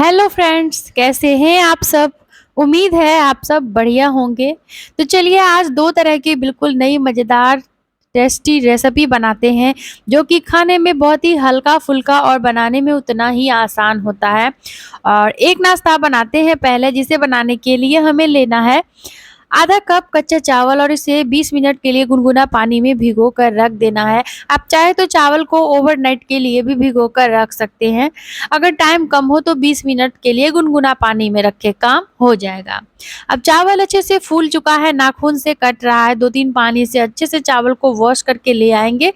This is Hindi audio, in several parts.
हेलो फ्रेंड्स, कैसे हैं आप सब। उम्मीद है आप सब बढ़िया होंगे। तो चलिए आज दो तरह की बिल्कुल नई मज़ेदार टेस्टी रेसिपी बनाते हैं, जो कि खाने में बहुत ही हल्का फुल्का और बनाने में उतना ही आसान होता है। और एक नाश्ता बनाते हैं पहले, जिसे बनाने के लिए हमें लेना है आधा कप कच्चा चावल और इसे 20 मिनट के लिए गुनगुना पानी में भिगो कर रख देना है। आप चाहे तो चावल को ओवरनाइट के लिए भी भिगो कर रख सकते हैं। अगर टाइम कम हो तो 20 मिनट के लिए गुनगुना पानी में रखे काम हो जाएगा। अब चावल अच्छे से फूल चुका है, नाखून से कट रहा है, 2-3 पानी से अच्छे से चावल को वॉश करके ले आएंगे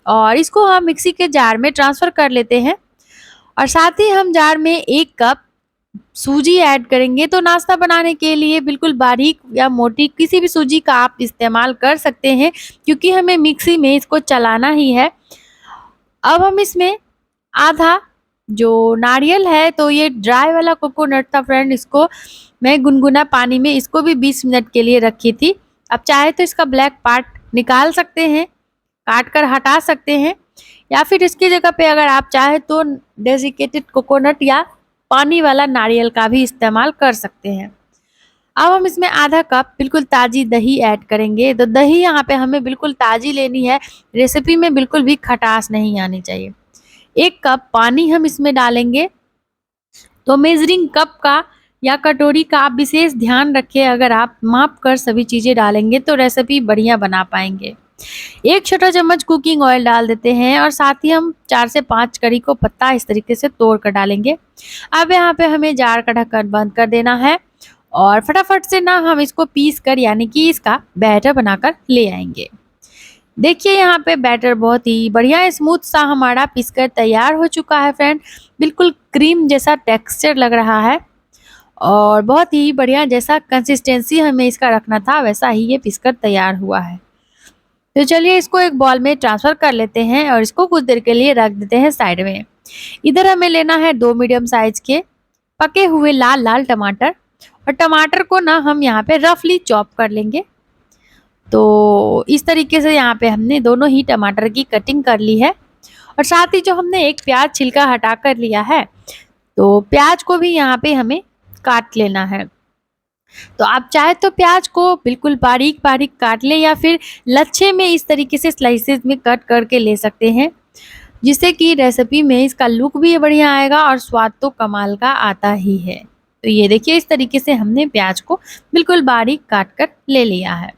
और इसको हम मिक्सी के जार में ट्रांसफर कर लेते हैं। और साथ ही हम जार में 1 कप सूजी ऐड करेंगे। तो नाश्ता बनाने के लिए बिल्कुल बारीक या मोटी किसी भी सूजी का आप इस्तेमाल कर सकते हैं, क्योंकि हमें मिक्सी में इसको चलाना ही है। अब हम इसमें आधा जो नारियल है, तो ये ड्राई वाला कोकोनट था फ्रेंड, इसको मैं गुनगुना पानी में इसको भी 20 मिनट के लिए रखी थी। अब चाहे तो इसका ब्लैक पार्ट निकाल सकते हैं, काट कर हटा सकते हैं, या फिर इसकी जगह पे अगर आप चाहे तो डेसिकेटेड कोकोनट या पानी वाला नारियल का भी इस्तेमाल कर सकते हैं। अब हम इसमें आधा कप बिल्कुल ताज़ी दही ऐड करेंगे। तो दही यहाँ पे हमें बिल्कुल ताज़ी लेनी है, रेसिपी में बिल्कुल भी खटास नहीं आनी चाहिए। 1 कप पानी हम इसमें डालेंगे। तो मेजरिंग कप का या कटोरी का आप विशेष ध्यान रखें। अगर आप माप कर सभी चीज़ें डालेंगे तो रेसिपी बढ़िया बना पाएंगे। 1 छोटा चम्मच कुकिंग ऑयल डाल देते हैं और साथ ही हम 4 से 5 करी को पत्ता इस तरीके से तोड़ कर डालेंगे। अब यहाँ पे हमें जार का ढक्कन बंद कर देना है और फटाफट से ना हम इसको पीस कर यानी कि इसका बैटर बनाकर ले आएंगे। देखिए यहाँ पे बैटर बहुत ही बढ़िया स्मूथ सा हमारा पीसकर तैयार हो चुका है फ्रेंड। बिल्कुल क्रीम जैसा टेक्सचर लग रहा है और बहुत ही बढ़िया जैसा कंसिस्टेंसी हमें इसका रखना था वैसा ही ये पीसकर तैयार हुआ है। तो चलिए इसको एक बॉल में ट्रांसफ़र कर लेते हैं और इसको कुछ देर के लिए रख देते हैं साइड में। इधर हमें लेना है 2 मीडियम साइज के पके हुए लाल लाल टमाटर, और टमाटर को ना हम यहाँ पे रफली चॉप कर लेंगे। तो इस तरीके से यहाँ पे हमने दोनों ही टमाटर की कटिंग कर ली है। और साथ ही जो हमने एक प्याज छिलका हटा कर लिया है, तो प्याज को भी यहाँ पे हमें काट लेना है। तो आप चाहे तो प्याज को बिल्कुल बारीक बारीक काट लें या फिर लच्छे में इस तरीके से स्लाइसेस में कट करके ले सकते हैं, जिससे कि रेसिपी में इसका लुक भी बढ़िया आएगा और स्वाद तो कमाल का आता ही है। तो ये देखिए इस तरीके से हमने प्याज को बिल्कुल बारीक काट कर ले लिया है।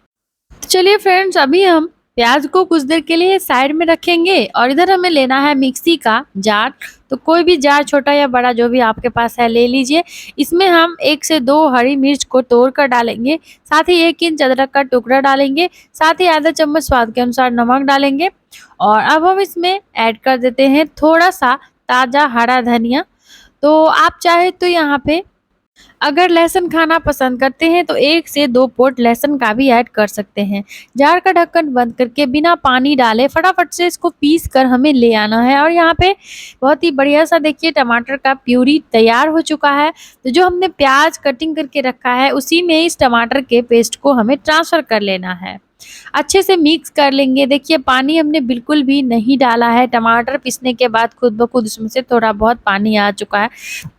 तो चलिए फ्रेंड्स, अभी हम प्याज को कुछ देर के लिए साइड में रखेंगे और इधर हमें लेना है मिक्सी का जार। तो कोई भी जार छोटा या बड़ा जो भी आपके पास है ले लीजिए। इसमें हम 1 से 2 हरी मिर्च को तोड़ कर डालेंगे, साथ ही 1 इंच अदरक का टुकड़ा डालेंगे, साथ ही आधा चम्मच स्वाद के अनुसार नमक डालेंगे। और अब हम इसमें ऐड कर देते हैं थोड़ा सा ताज़ा हरा धनिया। तो आप चाहे तो यहाँ पे अगर लहसुन खाना पसंद करते हैं तो 1 से 2 पोट लहसुन का भी ऐड कर सकते हैं। जार का ढक्कन बंद करके बिना पानी डाले फटाफट से इसको पीस कर हमें ले आना है। और यहाँ पे बहुत ही बढ़िया सा देखिए टमाटर का प्यूरी तैयार हो चुका है। तो जो हमने प्याज कटिंग करके रखा है उसी में इस टमाटर के पेस्ट को हमें ट्रांसफ़र कर लेना है। अच्छे से मिक्स कर लेंगे। देखिए पानी हमने बिल्कुल भी नहीं डाला है, टमाटर पीसने के बाद खुद ब खुद इसमें से थोड़ा बहुत पानी आ चुका है,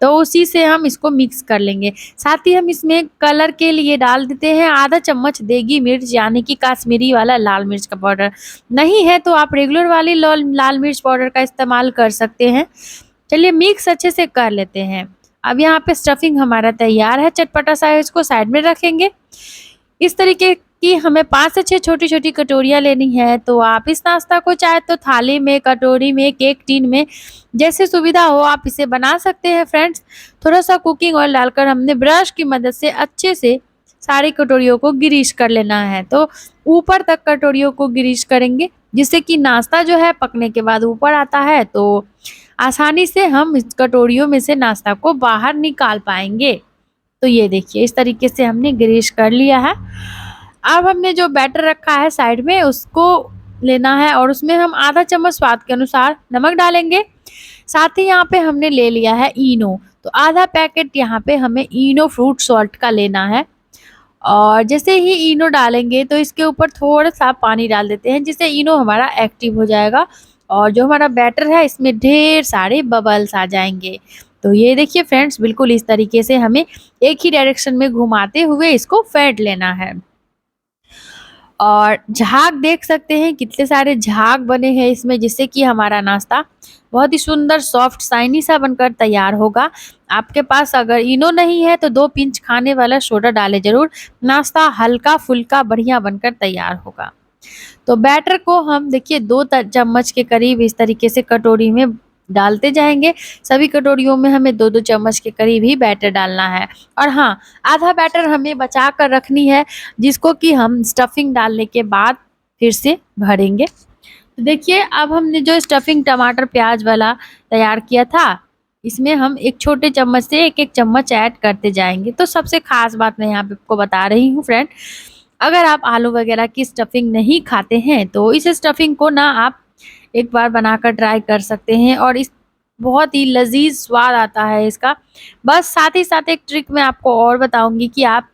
तो उसी से हम इसको मिक्स कर लेंगे। साथ ही हम इसमें कलर के लिए डाल देते हैं आधा चम्मच देगी मिर्च यानी कि काश्मीरी वाला लाल मिर्च का पाउडर। नहीं है तो आप रेगुलर वाली लाल मिर्च पाउडर का इस्तेमाल कर सकते हैं। चलिए मिक्स अच्छे से कर लेते हैं। अब यहाँ पे स्टफिंग हमारा तैयार है चटपटा सा, इसको साइड में रखेंगे। इस तरीके की हमें 5 से 6 छोटी-छोटी कटोरियाँ लेनी है। तो आप इस नाश्ता को चाहे तो थाली में, कटोरी में, केक टिन में, जैसे सुविधा हो आप इसे बना सकते हैं फ्रेंड्स। थोड़ा-सा कुकिंग ऑयल डालकर हमने ब्रश की मदद से अच्छे से सारी कटोरियों को ग्रीस कर लेना है। तो ऊपर तक कटोरियों को ग्रीस करेंगे, जिससे कि नाश्ता जो है पकने के बाद ऊपर आता है, तो आसानी से हम इस कटोरियों में से नाश्ता को बाहर निकाल पाएँगे। तो ये देखिए इस तरीके से हमने ग्रीस कर लिया है। अब हमने जो बैटर रखा है साइड में उसको लेना है और उसमें हम आधा चम्मच स्वाद के अनुसार नमक डालेंगे। साथ ही यहाँ पे हमने ले लिया है इनो। तो आधा पैकेट यहाँ पे हमें इनो फ्रूट सॉल्ट का लेना है। और जैसे ही इनो डालेंगे तो इसके ऊपर थोड़ा सा पानी डाल देते हैं, जिससे इनो हमारा एक्टिव हो जाएगा और जो हमारा बैटर है इसमें ढेर सारे बबल्स आ जाएंगे। तो ये देखिए फ्रेंड्स, बिल्कुल इस तरीके से हमें एक ही डायरेक्शन में घुमाते हुए इसको फेंट लेना है। और झाग देख सकते हैं, कितने सारे झाग बने हैं इसमें, जिससे कि हमारा नाश्ता बहुत ही सुंदर सॉफ्ट शाइनी सा बनकर तैयार होगा। आपके पास अगर इनो नहीं है तो 2 पिंच खाने वाला सोडा डालें जरूर, नाश्ता हल्का फुल्का बढ़िया बनकर तैयार होगा। तो बैटर को हम देखिए 2 चम्मच के करीब इस तरीके से कटोरी में डालते जाएंगे। सभी कटोरियों में हमें 2-2 चम्मच के करीब ही बैटर डालना है। और हाँ, आधा बैटर हमें बचा कर रखनी है, जिसको कि हम स्टफिंग डालने के बाद फिर से भरेंगे। तो देखिए, अब हमने जो स्टफिंग टमाटर प्याज वाला तैयार किया था, इसमें हम एक छोटे चम्मच से एक एक चम्मच ऐड करते जाएंगे। तो सबसे खास बात मैं यहाँ पे आपको बता रही हूँ फ्रेंड, अगर आप आलू वगैरह की स्टफिंग नहीं खाते हैं तो इस स्टफिंग को ना आप एक बार बनाकर ट्राई कर सकते हैं, और इस बहुत ही लजीज स्वाद आता है इसका। बस साथ ही साथ एक ट्रिक मैं आपको और बताऊंगी कि आप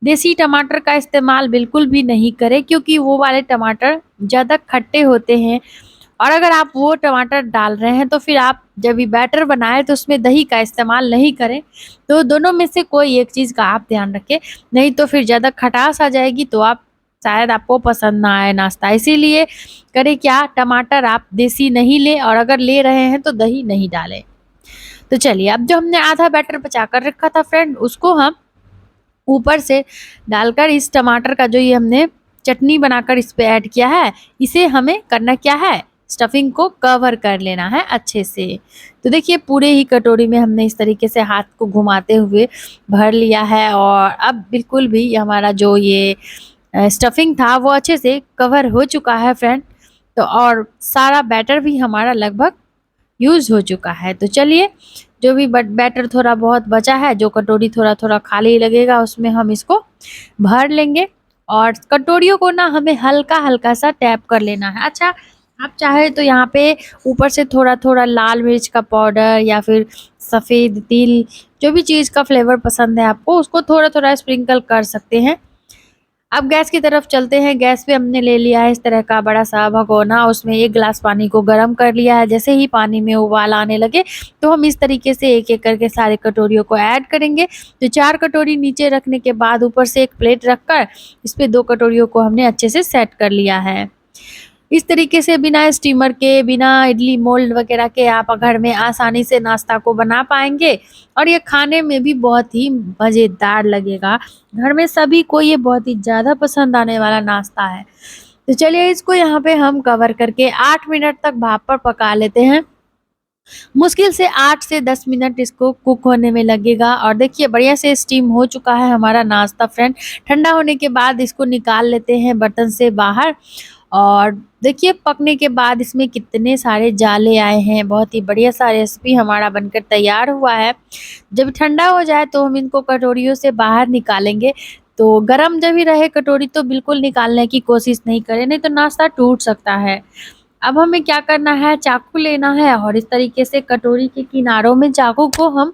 देसी टमाटर का इस्तेमाल बिल्कुल भी नहीं करें, क्योंकि वो वाले टमाटर ज़्यादा खट्टे होते हैं। और अगर आप वो टमाटर डाल रहे हैं तो फिर आप जब भी बैटर बनाए तो उसमें दही का इस्तेमाल नहीं करें। तो दोनों में से कोई एक चीज़ का आप ध्यान रखें, नहीं तो फिर ज़्यादा खटास आ जाएगी तो आप शायद आपको पसंद ना आए नाश्ता। इसीलिए करें क्या, टमाटर आप देसी नहीं लें, और अगर ले रहे हैं तो दही नहीं डालें। तो चलिए, अब जो हमने आधा बैटर बचा कर रखा था फ्रेंड, उसको हम ऊपर से डालकर इस टमाटर का जो ये हमने चटनी बनाकर इस पे ऐड किया है, इसे हमें करना क्या है, स्टफिंग को कवर कर लेना है अच्छे से। तो देखिए, पूरे ही कटोरी में हमने इस तरीके से हाथ को घुमाते हुए भर लिया है, और अब बिल्कुल भी हमारा जो ये स्टफिंग था वो अच्छे से कवर हो चुका है फ्रेंड। तो और सारा बैटर भी हमारा लगभग यूज़ हो चुका है। तो चलिए, जो भी बैटर थोड़ा बहुत बचा है, जो कटोरी थोड़ा थोड़ा खाली लगेगा, उसमें हम इसको भर लेंगे। और कटोरियों को ना हमें हल्का हल्का सा टैप कर लेना है। अच्छा, आप चाहे तो यहाँ पे ऊपर से थोड़ा थोड़ा लाल मिर्च का पाउडर या फिर सफ़ेद तिल, जो भी चीज़ का फ्लेवर पसंद है आपको, उसको थोड़ा थोड़ा स्प्रिंकल कर सकते हैं। अब गैस की तरफ चलते हैं। गैस पे हमने ले लिया है इस तरह का बड़ा सा भगोना, उसमें 1 गिलास पानी को गर्म कर लिया है। जैसे ही पानी में उबाल आने लगे तो हम इस तरीके से एक एक करके सारे कटोरियों को ऐड करेंगे। तो 4 कटोरी नीचे रखने के बाद ऊपर से एक प्लेट रखकर इस पे 2 कटोरियों को हमने अच्छे से सेट कर लिया है। इस तरीके से बिना स्टीमर के, बिना इडली मोल्ड वगैरह के आप घर में आसानी से नाश्ता को बना पाएंगे, और ये खाने में भी बहुत ही मज़ेदार लगेगा। घर में सभी को ये बहुत ही ज़्यादा पसंद आने वाला नाश्ता है। तो चलिए, इसको यहाँ पे हम कवर करके 8 मिनट तक भाप पर पका लेते हैं। मुश्किल से 8 से 10 मिनट इसको कुक होने में लगेगा। और देखिए, बढ़िया से स्टीम हो चुका है हमारा नाश्ता फ्रेंड। ठंडा होने के बाद इसको निकाल लेते हैं बर्तन से बाहर। और देखिए, पकने के बाद इसमें कितने सारे जाले आए हैं। बहुत ही बढ़िया सा रेसिपी हमारा बनकर तैयार हुआ है। जब ठंडा हो जाए तो हम इनको कटोरियों से बाहर निकालेंगे। तो गरम जब ही रहे कटोरी तो बिल्कुल निकालने की कोशिश नहीं करें, नहीं तो नाश्ता टूट सकता है। अब हमें क्या करना है, चाकू लेना है, और इस तरीके से कटोरी के किनारों में चाकू को हम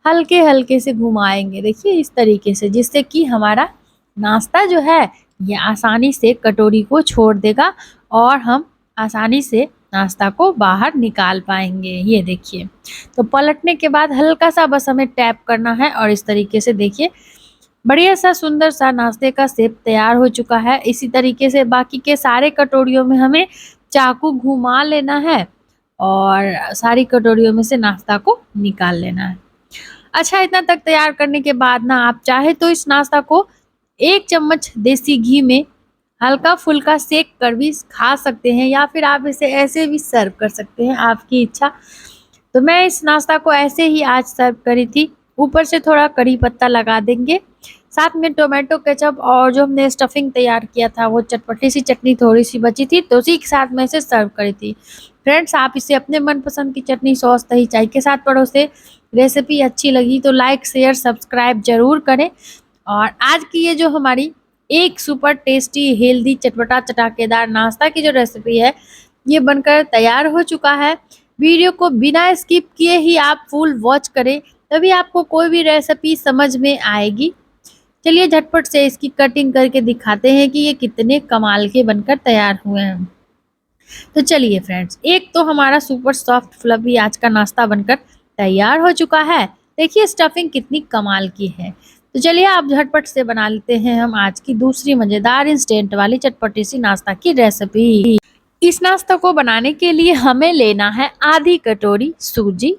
हल्के हल्के से घुमाएंगे। देखिए, इस तरीके से, जिससे कि हमारा नाश्ता जो है ये आसानी से कटोरी को छोड़ देगा, और हम आसानी से नाश्ता को बाहर निकाल पाएंगे। ये देखिए, तो पलटने के बाद हल्का सा बस हमें टैप करना है, और इस तरीके से देखिए, बढ़िया सा सुंदर सा नाश्ते का शेप तैयार हो चुका है। इसी तरीके से बाकी के सारे कटोरियों में हमें चाकू घुमा लेना है, और सारी कटोरियों में से नाश्ता को निकाल लेना है। अच्छा, इतना तक तैयार करने के बाद ना आप चाहे तो इस नाश्ता को 1 चम्मच देसी घी में हल्का फुल्का सेक कर भी खा सकते हैं, या फिर आप इसे ऐसे भी सर्व कर सकते हैं, आपकी इच्छा। तो मैं इस नाश्ता को ऐसे ही आज सर्व करी थी। ऊपर से थोड़ा कड़ी पत्ता लगा देंगे, साथ में टोमेटो केचप, और जो हमने स्टफिंग तैयार किया था वो चटपटी सी चटनी थोड़ी सी बची थी, तो उसी के साथ मैं इसे सर्व करी थी। फ्रेंड्स, आप इसे अपने मनपसंद की चटनी, सॉस, दही, चाय के साथ परोसें। रेसिपी अच्छी लगी तो लाइक, शेयर, सब्सक्राइब जरूर करें। और आज की ये जो हमारी एक सुपर टेस्टी, हेल्दी, चटपटा, चटाकेदार नाश्ता की जो रेसिपी है, ये बनकर तैयार हो चुका है। वीडियो को बिना स्किप किए ही आप फुल वॉच करें, तभी आपको कोई भी रेसिपी समझ में आएगी। चलिए, झटपट से इसकी कटिंग करके दिखाते हैं कि ये कितने कमाल के बनकर तैयार हुए हैं। तो चलिए फ्रेंड्स, एक तो हमारा सुपर सॉफ्ट फ्लफी आज का नाश्ता बनकर तैयार हो चुका है। देखिए स्टफिंग कितनी कमाल की है। तो चलिए आप झटपट से बना लेते हैं हम आज की दूसरी मजेदार इंस्टेंट वाली चटपटी सी नाश्ता की रेसिपी। इस नाश्ता को बनाने के लिए हमें लेना है आधी कटोरी सूजी,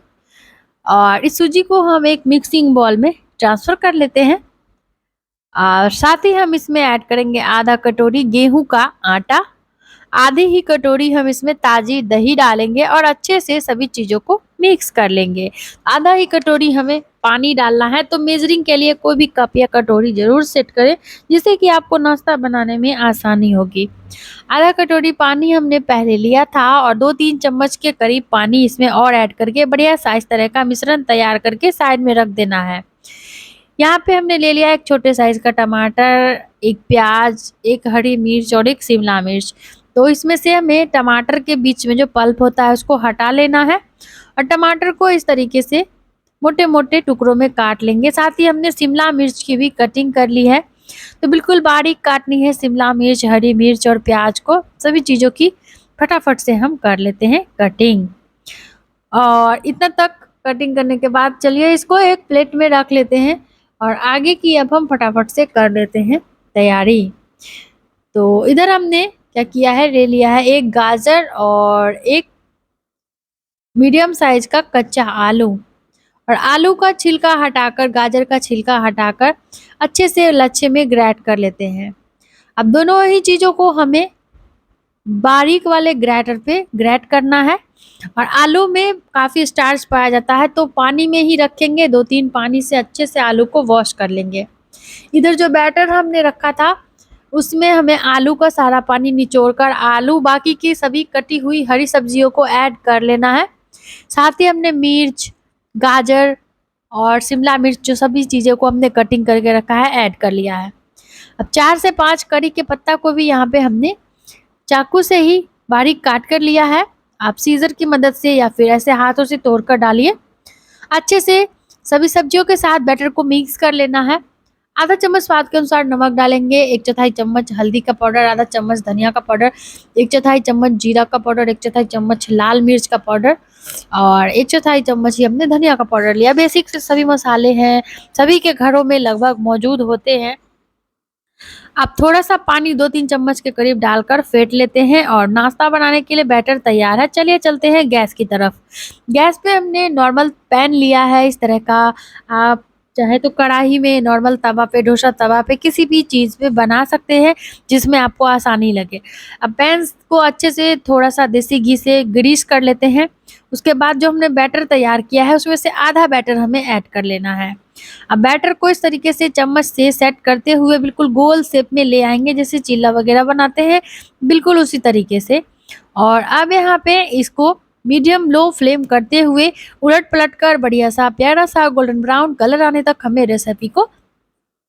और इस सूजी को हम एक मिक्सिंग बाउल में ट्रांसफर कर लेते हैं। और साथ ही हम इसमें ऐड करेंगे आधा कटोरी गेहूं का आटा, आधी ही कटोरी हम इसमें ताजी दही डालेंगे और अच्छे से सभी चीजों को मिक्स कर लेंगे। आधा ही कटोरी हमें पानी डालना है, तो मेजरिंग के लिए कोई भी कप या कटोरी जरूर सेट करें, जिससे कि आपको नाश्ता बनाने में आसानी होगी। आधा कटोरी पानी हमने पहले लिया था और 2-3 चम्मच के करीब पानी इसमें और ऐड करके बढ़िया सा इस तरह का मिश्रण तैयार करके साइड में रख देना है। यहाँ पे हमने ले लिया एक छोटे साइज का टमाटर, एक प्याज, एक हरी मिर्च और एक शिमला मिर्च। तो इसमें से हमें टमाटर के बीच में जो पल्प होता है उसको हटा लेना है और टमाटर को इस तरीके से मोटे मोटे टुकड़ों में काट लेंगे। साथ ही हमने शिमला मिर्च की भी कटिंग कर ली है। तो बिल्कुल बारीक काटनी है शिमला मिर्च, हरी मिर्च और प्याज को। सभी चीज़ों की फटाफट से हम कर लेते हैं कटिंग। और इतना तक कटिंग करने के बाद चलिए इसको एक प्लेट में रख लेते हैं और आगे की अब हम फटाफट से कर लेते हैं तैयारी। तो इधर हमने क्या किया है, ले लिया है एक गाजर और एक मीडियम साइज का कच्चा आलू, और आलू का छिलका हटाकर, गाजर का छिलका हटाकर अच्छे से लच्छे में ग्राइंड कर लेते हैं। अब दोनों ही चीज़ों को हमें बारीक वाले ग्राइंडर पे ग्राइंड करना है। और आलू में काफ़ी स्टार्च पाया जाता है, तो पानी में ही रखेंगे, 2-3 पानी से अच्छे से आलू को वॉश कर लेंगे। इधर जो बैटर हमने रखा था उसमें हमें आलू का सारा पानी निचोड़कर आलू, बाकी की सभी कटी हुई हरी सब्जियों को ऐड कर लेना है। साथ ही हमने मिर्च, गाजर और शिमला मिर्च, जो सभी चीज़ों को हमने कटिंग करके रखा है, ऐड कर लिया है। अब 4 से 5 करी के पत्ता को भी यहाँ पे हमने चाकू से ही बारीक काट कर लिया है। आप सीजर की मदद से या फिर ऐसे हाथों से तोड़कर डालिए। अच्छे से सभी सब्जियों के साथ बैटर को मिक्स कर लेना है। आधा चम्मच स्वाद के अनुसार नमक डालेंगे, 1/4 चम्मच हल्दी का पाउडर, आधा चम्मच धनिया का पाउडर, 1/4 चम्मच जीरा का पाउडर, 1/4 चम्मच लाल मिर्च का पाउडर और 1/4 चम्मच ही हमने धनिया का पाउडर लिया। बेसिक से सभी मसाले हैं, सभी के घरों में लगभग मौजूद होते हैं। अब थोड़ा सा पानी 2-3 चम्मच के करीब डालकर फेंट लेते हैं और नाश्ता बनाने के लिए बैटर तैयार है। चलिए चलते हैं गैस की तरफ। गैस पे हमने नॉर्मल पैन लिया है इस तरह का। आप चाहे तो कढ़ाई में, नॉर्मल तवा पे, डोसा तवा पे, किसी भी चीज़ पे बना सकते हैं जिसमें आपको आसानी लगे। अब पैन को अच्छे से थोड़ा सा देसी घी से ग्रीस कर लेते हैं। उसके बाद जो हमने बैटर तैयार किया है उसमें से आधा बैटर हमें ऐड कर लेना है। अब बैटर को इस तरीके से चम्मच से सेट करते हुए बिल्कुल गोल शेप में ले आएंगे, जैसे चिल्ला वगैरह बनाते हैं, बिल्कुल उसी तरीके से। और अब यहाँ पे इसको मीडियम लो फ्लेम करते हुए उलट पलट कर बढ़िया सा प्यारा सा गोल्डन ब्राउन कलर आने तक हमें रेसिपी को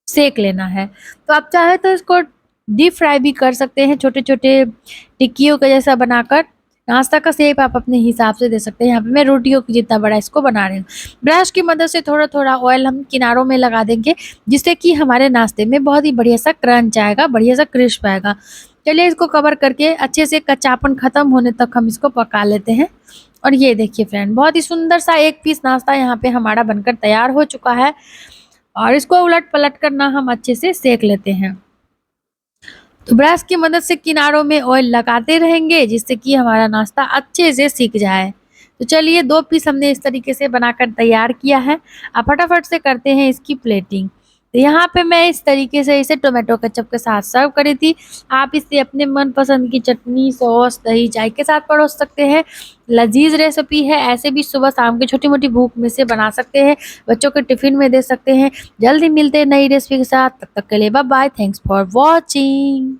सेक लेना है। तो आप चाहे तो इसको डीप फ्राई भी कर सकते हैं, छोटे छोटे टिक्कियों का जैसा बनाकर। नाश्ता का शेप आप अपने हिसाब से दे सकते हैं। यहाँ पे मैं रोटियों की जितना बड़ा इसको बना रही हूँ। ब्रश की मदद से थोड़ा थोड़ा ऑयल हम किनारों में लगा देंगे, जिससे कि हमारे नाश्ते में बहुत ही बढ़िया सा क्रंच आएगा, बढ़िया सा क्रिस्प आएगा। चलिए इसको कवर करके अच्छे से कच्चापन खत्म होने तक हम इसको पका लेते हैं। और ये देखिए फ्रेंड, बहुत ही सुंदर सा एक पीस नाश्ता यहाँ पे हमारा बनकर तैयार हो चुका है। और इसको उलट पलट कर ना हम अच्छे से सेक लेते हैं। तो ब्रश की मदद से किनारों में ऑयल लगाते रहेंगे, जिससे कि हमारा नाश्ता अच्छे से सिक जाए। तो चलिए 2 पीस हमने इस तरीके से बनाकर तैयार किया है। अब फटाफट से करते हैं इसकी प्लेटिंग। तो यहाँ पे मैं इस तरीके से इसे टोमेटो केचप के साथ सर्व करी थी। आप इसे अपने मनपसंद की चटनी, सॉस, दही, चाय के साथ परोस सकते हैं। लजीज रेसिपी है, ऐसे भी सुबह शाम की छोटी मोटी भूख में से बना सकते हैं, बच्चों के टिफिन में दे सकते हैं। जल्दी मिलते हैं नई रेसिपी के साथ, तब तक के लिए bye bye. Thanks for watching.